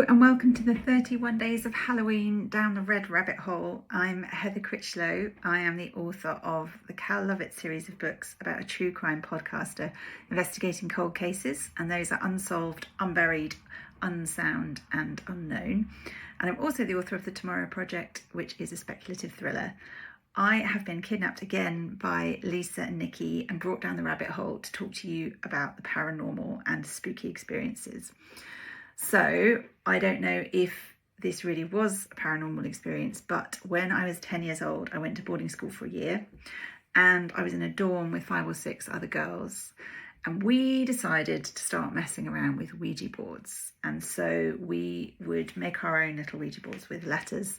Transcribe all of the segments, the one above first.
Hello and welcome to the 31 Days of Halloween Down the Red Rabbit Hole. I'm Heather Critchlow. I am the author of the Cal Lovett series of books about a true crime podcaster investigating cold cases, and those are unsolved, unburied, unsound and unknown. And I'm also the author of The Tomorrow Project, which is a speculative thriller. I have been kidnapped again by Lisa and Nikki and brought down the rabbit hole to talk to you about the paranormal and spooky experiences. So I don't know if this really was a paranormal experience, but when I was 10 years old, I went to boarding school for a year and I was in a dorm with 5 or 6 other girls. And we decided to start messing around with Ouija boards. And so we would make our own little Ouija boards with letters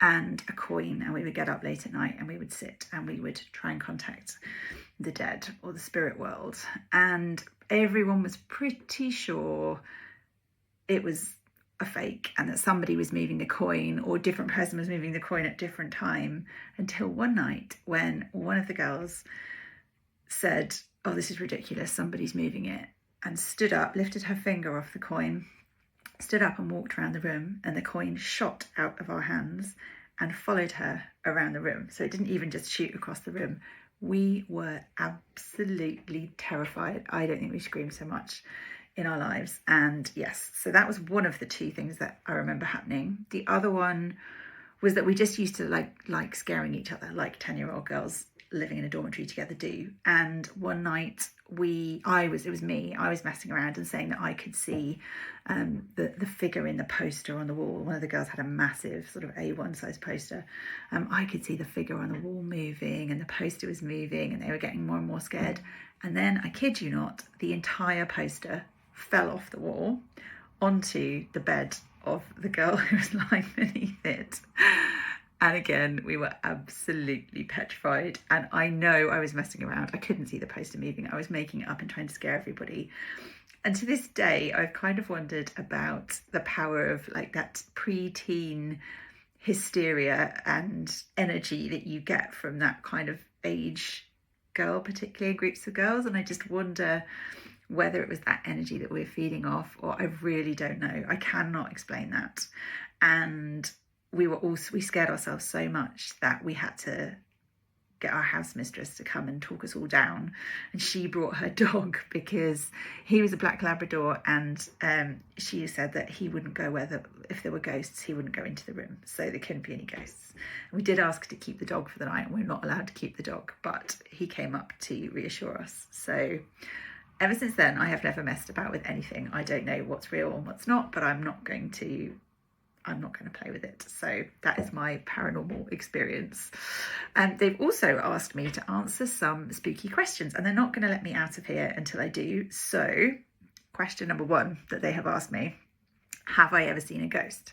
and a coin, and we would get up late at night and we would sit and we would try and contact the dead or the spirit world. And everyone was pretty sure it was a fake and that somebody was moving the coin or a different person was moving the coin at different time, until one night when one of the girls said, "Oh, this is ridiculous, somebody's moving it," and stood up, lifted her finger off the coin, stood up and walked around the room, and the coin shot out of our hands and followed her around the room. So it didn't even just shoot across the room. We were absolutely terrified. I don't think we screamed so much in our lives. And yes, so that was one of the 2 things that I remember happening. The other one was that we just used to like scaring each other, like 10-year-old girls living in a dormitory together do. And one night I was messing around and saying that I could see the figure in the poster on the wall. One of the girls had a massive sort of A1 size poster. I could see the figure on the wall moving and the poster was moving, and they were getting more and more scared. And then, I kid you not, the entire poster fell off the wall onto the bed of the girl who was lying beneath it. And again, we were absolutely petrified. And I know I was messing around. I couldn't see the poster moving. I was making it up and trying to scare everybody. And to this day, I've kind of wondered about the power of like that pre-teen hysteria and energy that you get from that kind of age girl, particularly in groups of girls. And I just wonder whether it was that energy that we're feeding off, or I really don't know. I cannot explain that. And we scared ourselves so much that we had to get our house mistress to come and talk us all down. And she brought her dog because he was a black Labrador, and she said that he wouldn't go if there were ghosts, he wouldn't go into the room, so there couldn't be any ghosts. And we did ask to keep the dog for the night, and we're not allowed to keep the dog, but he came up to reassure us. So ever since then, I have never messed about with anything. I don't know what's real and what's not, but I'm not going to play with it. So that is my paranormal experience. And they've also asked me to answer some spooky questions, and they're not going to let me out of here until I do. So question number 1 that they have asked me: have I ever seen a ghost?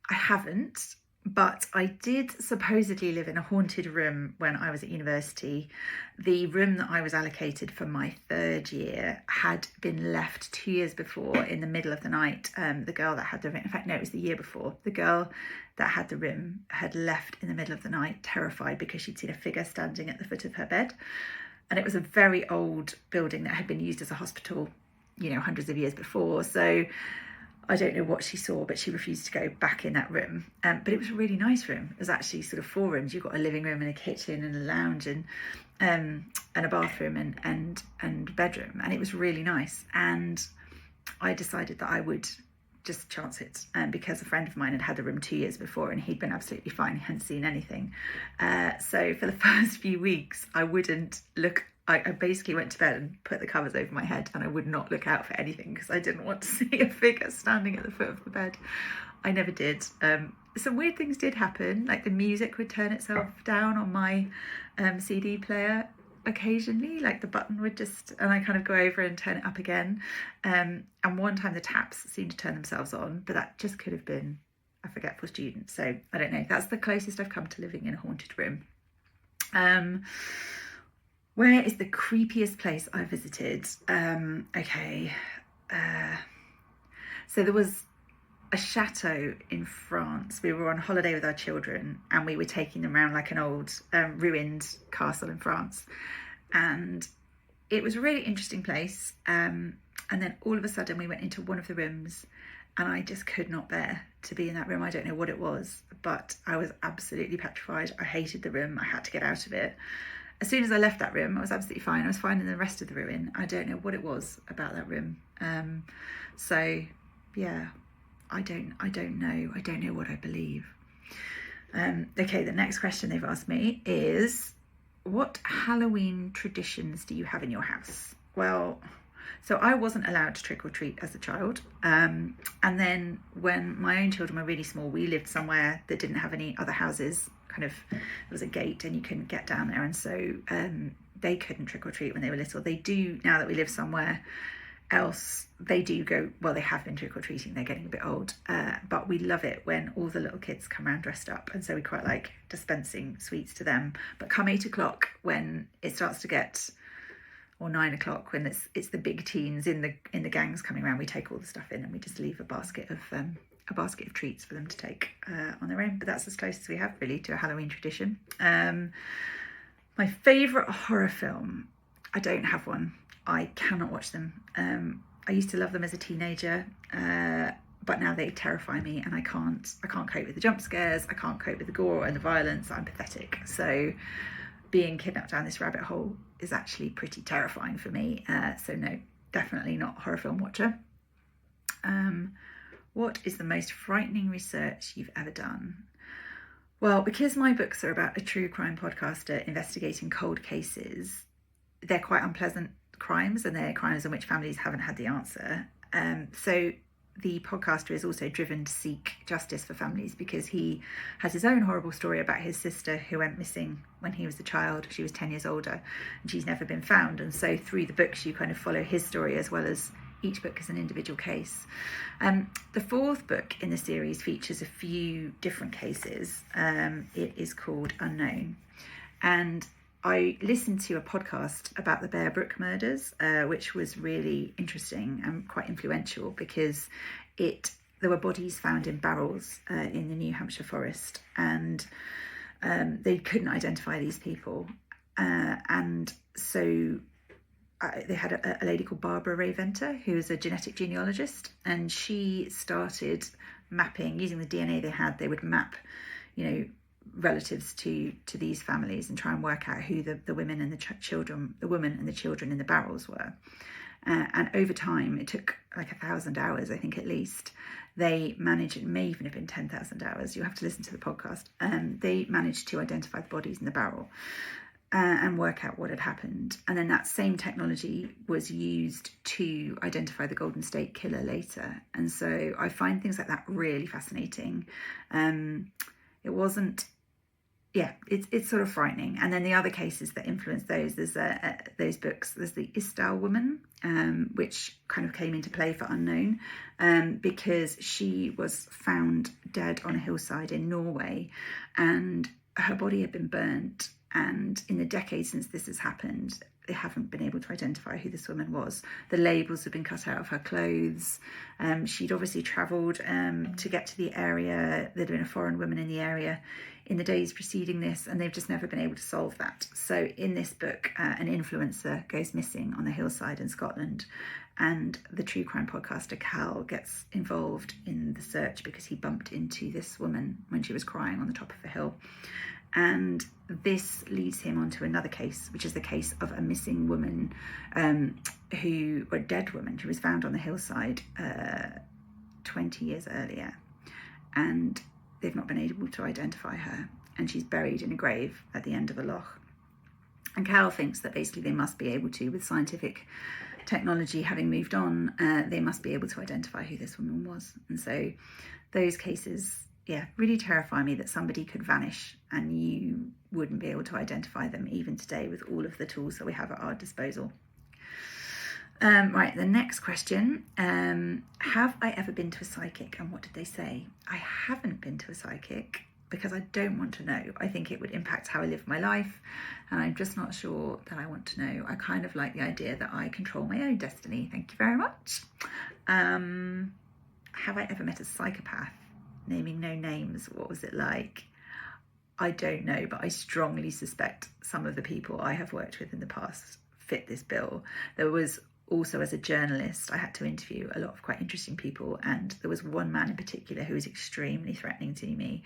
I haven't, but I did supposedly live in a haunted room when I was at university. The room that I was allocated for my 3rd year had been left 2 years before in the middle of the night. The girl that had the room, in fact, no, it was the year before. The girl that had the room had left in the middle of the night, terrified because she'd seen a figure standing at the foot of her bed. And it was a very old building that had been used as a hospital, hundreds of years before. So I don't know what she saw, but she refused to go back in that room. But it was a really nice room. It was actually sort of 4 rooms. You've got a living room and a kitchen and a lounge and a bathroom and bedroom. And it was really nice. And I decided that I would just chance it, because a friend of mine had had the room 2 years before and he'd been absolutely fine. He hadn't seen anything. So for the first few weeks, I wouldn't look. I basically went to bed and put the covers over my head, and I would not look out for anything because I didn't want to see a figure standing at the foot of the bed. I never did. Some weird things did happen, like the music would turn itself down on my CD player occasionally, like the button would just, and I kind of go over and turn it up again. And one time the taps seemed to turn themselves on, but that just could have been a forgetful student. So I don't know. That's the closest I've come to living in a haunted room. Where is the creepiest place I visited? Okay. So there was a chateau in France. We were on holiday with our children and we were taking them around like an old ruined castle in France. And it was a really interesting place. And then all of a sudden we went into one of the rooms and I just could not bear to be in that room. I don't know what it was, but I was absolutely petrified. I hated the room. I had to get out of it. As soon as I left that room, I was absolutely fine. I was fine in the rest of the ruin. I don't know what it was about that room. So yeah, I don't know. I don't know what I believe. Okay, the next question they've asked me is, what Halloween traditions do you have in your house? Well, so I wasn't allowed to trick or treat as a child. And then when my own children were really small, we lived somewhere that didn't have any other houses. Kind of, there was a gate and you couldn't get down there. And so they couldn't trick or treat when they were little. They do now that we live somewhere else. They do go, well, they have been trick or treating. They're getting a bit old. But we love it when all the little kids come around dressed up. And so we quite like dispensing sweets to them. But come 8 o'clock, when it starts to get, or 9 o'clock, when it's the big teens in the gangs coming around, we take all the stuff in and we just leave a basket of treats for them to take on their own. But that's as close as we have really to a Halloween tradition. My favourite horror film, I don't have one. I cannot watch them. I used to love them as a teenager, but now they terrify me, and I can't cope with the jump scares. I can't cope with the gore and the violence. I'm pathetic. So being kidnapped down this rabbit hole is actually pretty terrifying for me. So no, definitely not horror film watcher. What is the most frightening research you've ever done? Well, because my books are about a true crime podcaster investigating cold cases, they're quite unpleasant crimes, and they're crimes in which families haven't had the answer. So the podcaster is also driven to seek justice for families, because he has his own horrible story about his sister who went missing when he was a child. She was 10 years older and she's never been found. And so through the books you kind of follow his story, as well as each book is an individual case. The fourth book in the series features a few different cases. It is called Unknown. And I listened to a podcast about the Bear Brook murders, which was really interesting and quite influential, because there were bodies found in barrels in the New Hampshire forest, and they couldn't identify these people. And so they had a lady called Barbara Ray Venter, who is a genetic genealogist, and she started mapping, using the DNA they had. They would map, relatives to these families and try and work out who the women and the children, the woman and the children in the barrels were. And over time, it took like 1,000 hours, I think, at least. They managed, it may even have been 10,000 hours. You'll have to listen to the podcast. They managed to identify the bodies in the barrel and work out what had happened. And then that same technology was used to identify the Golden State Killer later. And so I find things like that really fascinating. It's sort of frightening. And then the other cases that influence those, there's those books. There's the Istal woman, which kind of came into play for Unknown, because she was found dead on a hillside in Norway, and her body had been burnt. And in the decades since this has happened, they haven't been able to identify who this woman was. The labels have been cut out of her clothes. She'd obviously travelled to get to the area. There'd been a foreign woman in the area in the days preceding this, and they've just never been able to solve that. So in this book, an influencer goes missing on the hillside in Scotland, and the true crime podcaster Cal gets involved in the search because he bumped into this woman when she was crying on the top of a hill. And this leads him onto another case, which is the case of a missing woman, a dead woman who was found on the hillside 20 years earlier. And they've not been able to identify her. And she's buried in a grave at the end of a loch. And Cal thinks that basically they must be able to, with scientific technology having moved on, they must be able to identify who this woman was. And so those cases, really terrify me, that somebody could vanish and you wouldn't be able to identify them even today with all of the tools that we have at our disposal. Right, the next question. Have I ever been to a psychic, and what did they say? I haven't been to a psychic because I don't want to know. I think it would impact how I live my life, and I'm just not sure that I want to know. I kind of like the idea that I control my own destiny. Thank you very much. Have I ever met a psychopath? Naming no names, what was it like? I don't know, but I strongly suspect some of the people I have worked with in the past fit this bill. There was also as a journalist, I had to interview a lot of quite interesting people, and there was one man in particular who was extremely threatening to me,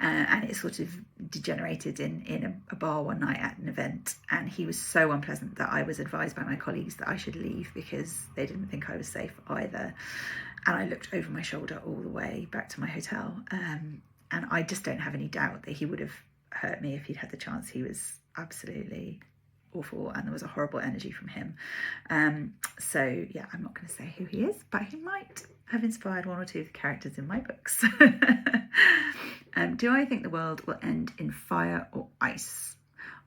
and it sort of degenerated in a bar one night at an event, and he was so unpleasant that I was advised by my colleagues that I should leave because they didn't think I was safe either. And I looked over my shoulder all the way back to my hotel, and I just don't have any doubt that he would have hurt me if he'd had the chance. He was absolutely awful, and there was a horrible energy from him. So yeah, I'm not going to say who he is, but he might have inspired one or two of the characters in my books. Do I think the world will end in fire or ice?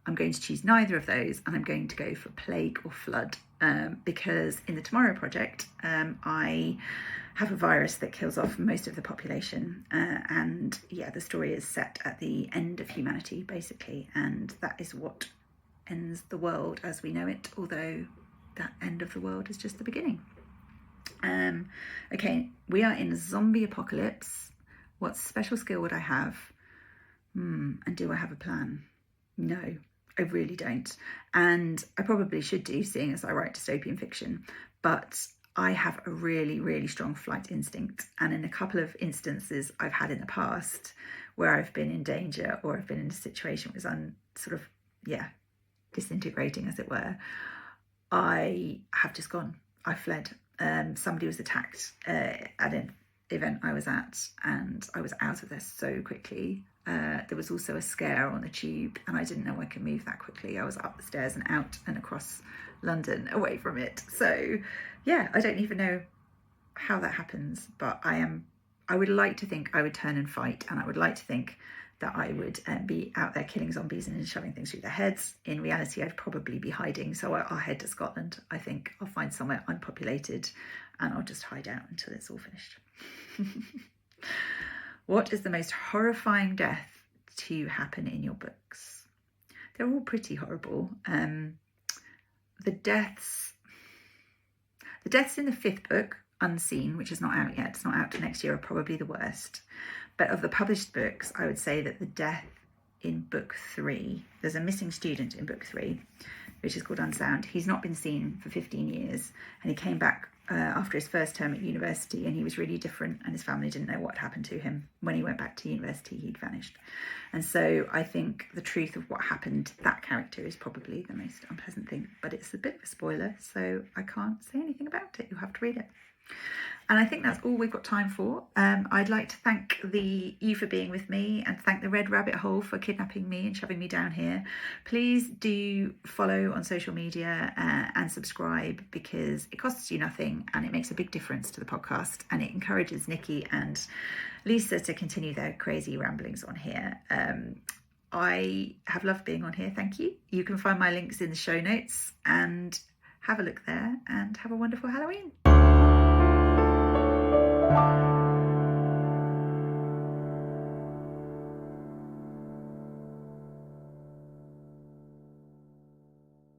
I'm going to choose neither of those, and I'm going to go for plague or flood, because in the Tomorrow Project, I have a virus that kills off most of the population, and yeah, the story is set at the end of humanity, basically, and that is what ends the world as we know it, although that end of the world is just the beginning. Okay, we are in a zombie apocalypse. What special skill would I have? And do I have a plan? No, I really don't. And I probably should do, seeing as I write dystopian fiction, but I have a really, really strong flight instinct. And in a couple of instances I've had in the past where I've been in danger or I've been in a situation which I'm sort of, disintegrating, as it were, I have just gone. I fled. Somebody was attacked at an event I was at, and I was out of there so quickly. There was also a scare on the tube, and I didn't know I could move that quickly. I was up the stairs and out and across London away from it. So yeah, I don't even know how that happens, but I would like to think I would turn and fight, and I would like to think that I would be out there killing zombies and shoving things through their heads. In reality, I'd probably be hiding, so I'll head to Scotland. I think I'll find somewhere unpopulated and I'll just hide out until it's all finished. What is the most horrifying death to happen in your books? They're all pretty horrible. The deaths in the 5th book, Unseen, which is not out yet, it's not out till next year, are probably the worst. But of the published books, I would say that the death in book 3, there's a missing student in book 3, which is called Unsound. He's not been seen for 15 years, and he came back after his first term at university, and he was really different, and his family didn't know what happened to him. When he went back to university, he'd vanished. And so I think the truth of what happened to that character is probably the most unpleasant thing, but it's a bit of a spoiler, so I can't say anything about it. You'll have to read it. And I think that's all we've got time for. I'd like to thank you for being with me, and thank the Red Rabbit Hole for kidnapping me and shoving me down here. Please do follow on social media and subscribe, because it costs you nothing and it makes a big difference to the podcast, and it encourages Nikki and Lisa to continue their crazy ramblings on here. I have loved being on here. Thank you. You can find my links in the show notes, and have a look there, and have a wonderful Halloween.